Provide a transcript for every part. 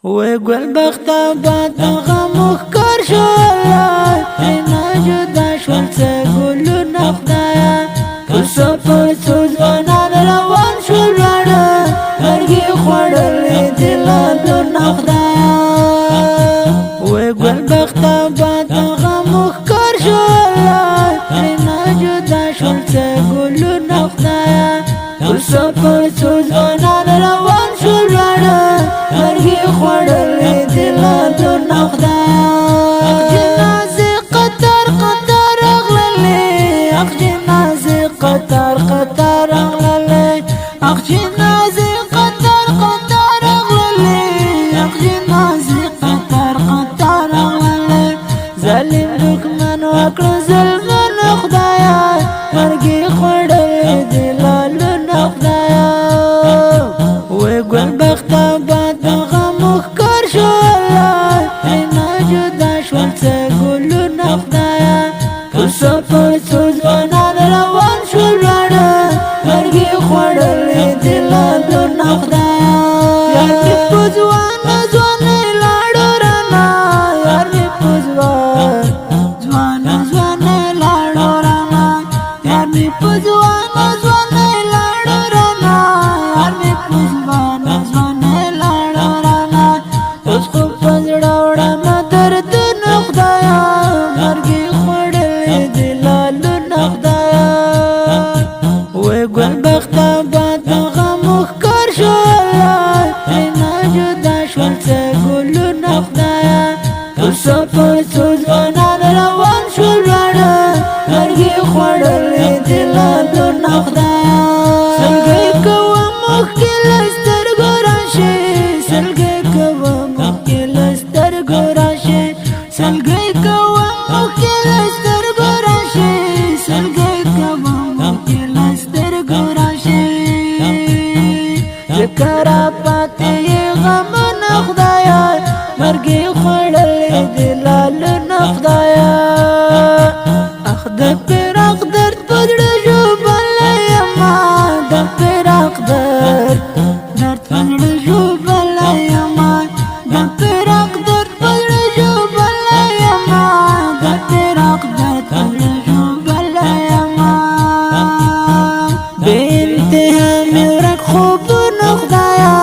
وی گل بختا باد غم اخکار شو اللہ اینا جدا شول سا گلو نخدایا کسو پر سوزوانان روان شول راڑا مرگی خوڑلی دلالو نخدایا وی گل بختا باد غم اخکار شو اللہ اینا جدا شول سا گلو نخدایا کسو پر سوزوانان روان شول راڑا مرگی خوڑلی دلالو نخدایا اخ جنازی قطار قطار اغللی اخ جنازی قطار قطار اغللی اخ جنازی قطار قطار اغللی اخ جنازی قطار قطار اغللی ظالم دکمن وکړ ظلمن خدایا مرگی خوڑلی دلالو نخدایا وی گل بختا باد غم اخکار شو اللہ اینا جدا شول سا گلو نخدایا کسو پر سوزوانان روان شول راڑا مرگی خوڑلی دلالو نخدایا یار می پوزوان زوان لاڑو رانا یار می پوزوان زوان زوان لاڑو رانا یار می پوزوان زوان لاڑو رانا یار می پوزوان زوان لاڑو رانا اوس خو پزړه وړم درد نخدایا مرګي خوړلې دلالو نخدایا وی ګل بختا باد غم ښکار شو الله اینا جدا شول سا ګلو نخدایا کسو پر سوزوانان روان شول راړه مرګي خوړلې دلالو نخدایا سلګۍ کوم مخکې له سترګو راشي سلګۍ کوم مخکې له سترګو راشي سلګۍ کوم مخکې له سترګو راشي سلګۍ کوم مخکې له سترګو راشي ذکر پاتې غمونه خدایا مرګي خوړلې دلالو نخدایا اخ د فراق درد په زړه ژوبلی یما د فراق درد په زړه ژوبلی یما د فراق درد په زړه ژوبلی یما د فراق درد په زړه ژوبلی یما بې انتها مې ورک خوبونه خدایا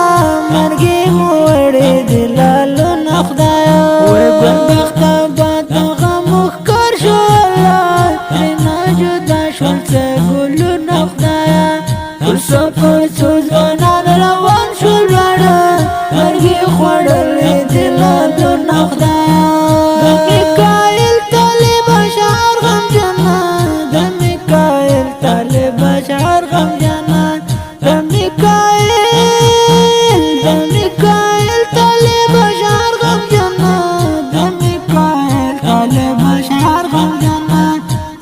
مرګي مو وړې دلالو نخدایا وی ګل بخته باد غم ښکار شو الله اینا جدا شول سا ګلو نخدایا کسو پر سوزوانان روان شول راړه مرګي خوړلې دلالو نخدایا د میکایل طالب اشعار غمجنه د میکایل طالب اشعار غمجنه د میکایل طالب اشعار غمجنه د میکایل طالب اشعار غمجنه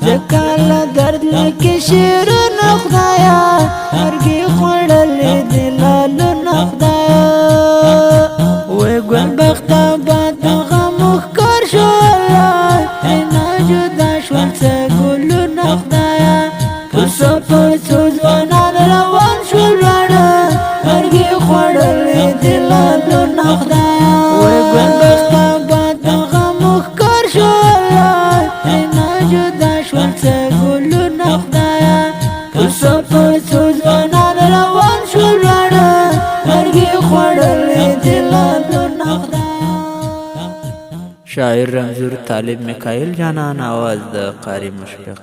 ځکه له درد لیکي شعرونه خدایا مرګي خوړلې دلالو نخدایا وی ګل بخته باد غم ښکار شو الله اینا جدا شول سا ګلو نخدایا کسو پر سوزوانان روان شول راړه مرګي خوړلې دلالو نخدایا وی ګل بخته باد غم ښکار شو الله اینا جدا شول سا ګلو نخدایا کسو پر سوزوانان روان شول راړه مرګي خوړلې دلالو نخدایا شاعر رنځور طالب میکایل جانان، आवाज د قاری مشفق.